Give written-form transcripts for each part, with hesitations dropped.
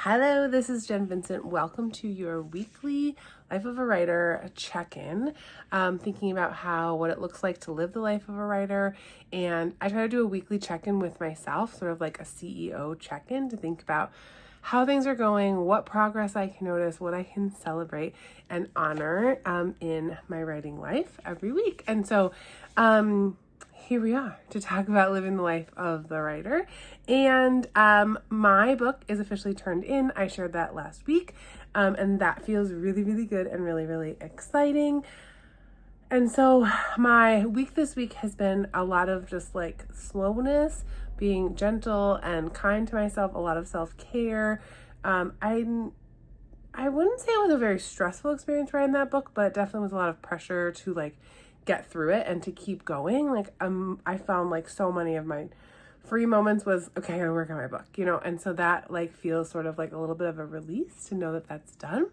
Hello, this is Jen Vincent. Welcome to your weekly Life of a Writer check-in. Thinking about what it looks like to live the life of a writer. And I try to do a weekly check-in with myself, sort of like a CEO check-in, to think about how things are going, what progress I can notice, what I can celebrate and honor in my writing life every week. And so here we are to talk about living the life of the writer. And my book is officially turned in. I shared that last week. And that feels really, really good and really, really exciting. And so my week this week has been a lot of just like slowness, being gentle and kind to myself, a lot of self-care. I wouldn't say it was a very stressful experience writing that book, but it definitely was a lot of pressure to like get through it and to keep going. I found like so many of my free moments was, okay, I gotta work on my book, and so that like feels sort of like a little bit of a release to know that that's done.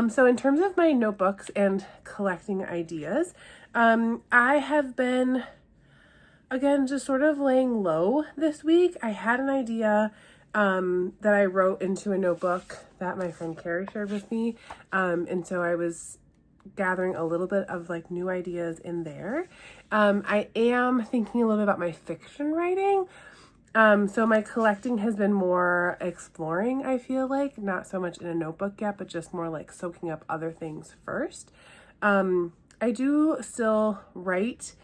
So in terms of my notebooks and collecting ideas, I have been, again, just sort of laying low this week. I had an idea that I wrote into a notebook that my friend Carrie shared with me. And so I was gathering a little bit of like new ideas in there. I am thinking a little bit about my fiction writing. So my collecting has been more exploring, I feel like, not so much in a notebook yet, but just more like soaking up other things first. I do still write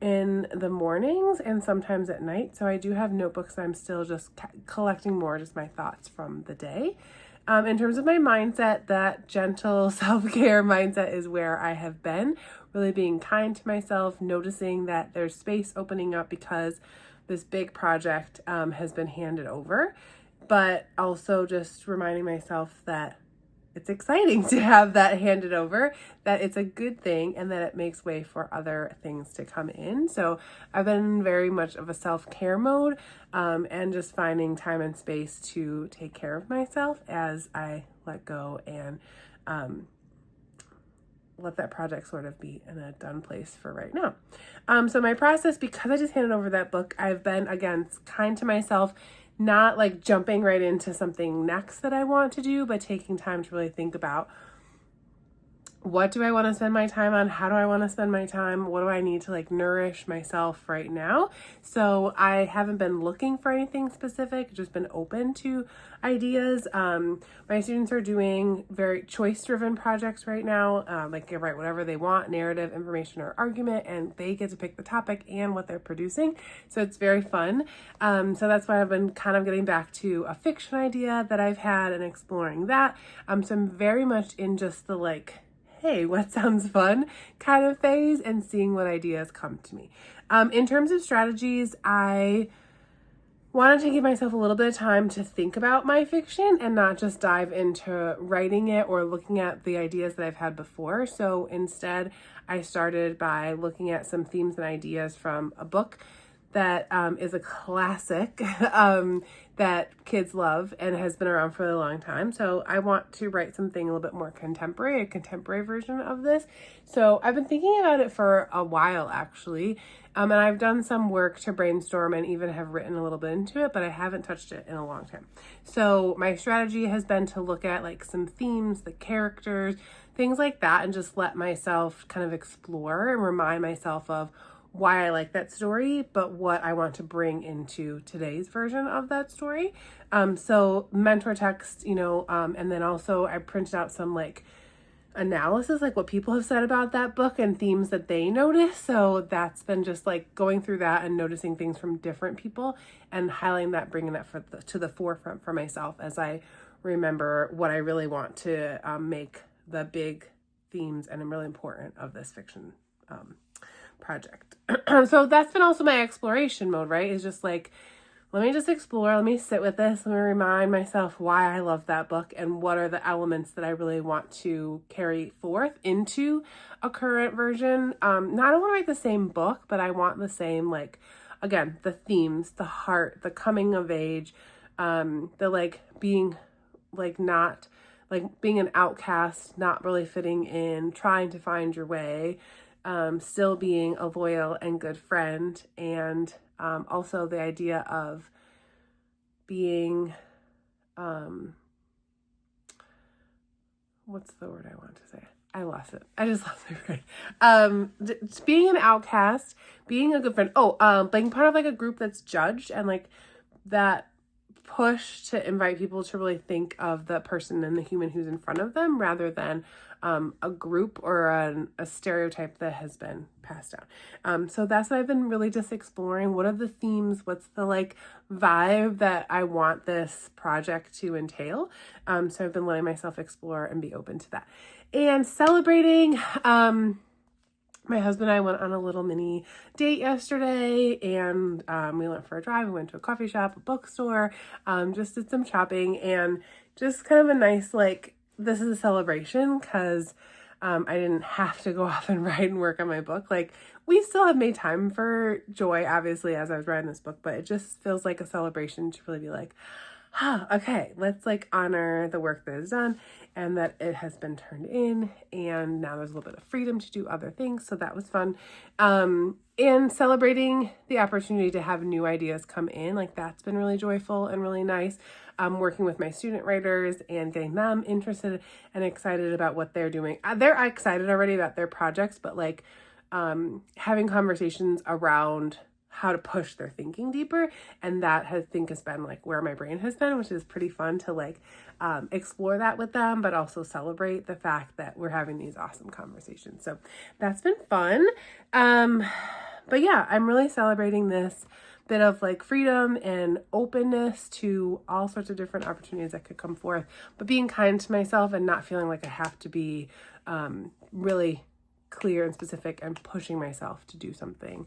in the mornings and sometimes at night. So I do have notebooks that I'm still just collecting more, just my thoughts from the day. In terms of my mindset, that gentle self-care mindset is where I have been, really being kind to myself, noticing that there's space opening up because this big project has been handed over, but also just reminding myself that it's exciting to have that handed over, that it's a good thing, and that it makes way for other things to come in. So I've been very much of a self-care mode and just finding time and space to take care of myself as I let go and let that project sort of be in a done place for right now. So my process, because I just handed over that book, I've been, again, kind to myself, not like jumping right into something next that I want to do, but taking time to really think about, what do I want to spend my time on? How do I want to spend my time? What do I need to like nourish myself right now? So I haven't been looking for anything specific, just been open to ideas. My students are doing very choice-driven projects right now. Like they write whatever they want, narrative, information, or argument, and they get to pick the topic and what they're producing. So it's very fun. So that's why I've been kind of getting back to a fiction idea that I've had and exploring that. So I'm very much in just the like, hey, what sounds fun kind of phase and seeing what ideas come to me. In terms of strategies, I wanted to give myself a little bit of time to think about my fiction and not just dive into writing it or looking at the ideas that I've had before. So instead, I started by looking at some themes and ideas from a book that is a classic that kids love and has been around for a long time. So I want to write something a little bit more contemporary, a contemporary version of this. So I've been thinking about it for a while, actually. And I've done some work to brainstorm and even have written a little bit into it, but I haven't touched it in a long time. So my strategy has been to look at like some themes, the characters, things like that, and just let myself kind of explore and remind myself of why I like that story, but what I want to bring into today's version of that story. So mentor text, and then also I printed out some like analysis, like what people have said about that book and themes that they notice. So that's been just like going through that and noticing things from different people and highlighting that, bringing that to the forefront for myself as I remember what I really want to make the big themes and really important of this fiction project. So that's been also my exploration mode, right? Is just like, let me just explore, let me sit with this, let me remind myself why I love that book and what are the elements that I really want to carry forth into a current version. Not I want to write the same book, but I want the same, like, again, the themes, the heart, the coming of age, the like being like not like being an outcast, not really fitting in, trying to find your way, still being a loyal and good friend, and also the idea of being what's the word I want to say? I lost it. I just lost my brain. Being an outcast, being a good friend. Being part of like a group that's judged and like that push to invite people to really think of the person and the human who's in front of them rather than a group or a stereotype that has been passed down. So that's what I've been really just exploring. What are the themes? What's the like vibe that I want this project to entail? So I've been letting myself explore and be open to that. And celebrating, my husband and I went on a little mini date yesterday, and we went for a drive. We went to a coffee shop, a bookstore, just did some shopping, and just kind of a nice, like, this is a celebration because I didn't have to go off and write and work on my book. Like, we still have made time for joy, obviously, as I was writing this book, but it just feels like a celebration to really be like, okay, let's like honor the work that is done and that it has been turned in, and now there's a little bit of freedom to do other things. So that was fun. And celebrating the opportunity to have new ideas come in, like that's been really joyful and really nice. Working with my student writers and getting them interested and excited about what they're doing. They're excited already about their projects, but like having conversations around how to push their thinking deeper, and that I think has been like where my brain has been, which is pretty fun to like explore that with them, but also celebrate the fact that we're having these awesome conversations. So that's been fun. But yeah, I'm really celebrating this bit of like freedom and openness to all sorts of different opportunities that could come forth, but being kind to myself and not feeling like I have to be really clear and specific and pushing myself to do something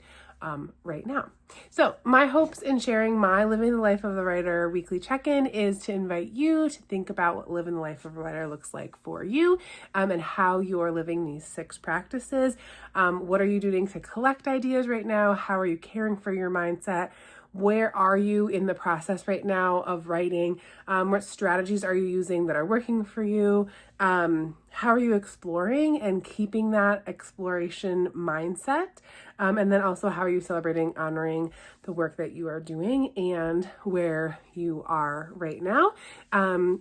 right now. So my hopes in sharing my Living the Life of the Writer weekly check-in is to invite you to think about what living the life of a writer looks like for you, and how you're living these 6 practices. What are you doing to collect ideas right now? How are you caring for your mindset? Where are you in the process right now of writing? What strategies are you using that are working for you? How are you exploring and keeping that exploration mindset? And then also, how are you celebrating, honoring the work that you are doing and where you are right now?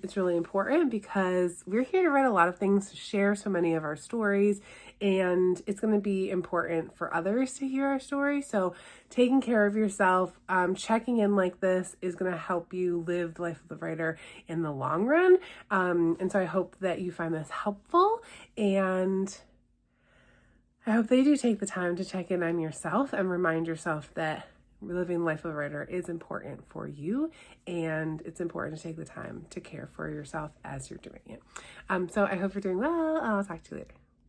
It's really important because we're here to write a lot of things, to share so many of our stories, and it's going to be important for others to hear our story. So taking care of yourself, checking in like this is going to help you live the life of the writer in the long run. And so I hope that you find this helpful, and I hope that you do take the time to check in on yourself and remind yourself that living the life of a writer is important for you, and it's important to take the time to care for yourself as you're doing it. So I hope you're doing well. I'll talk to you later.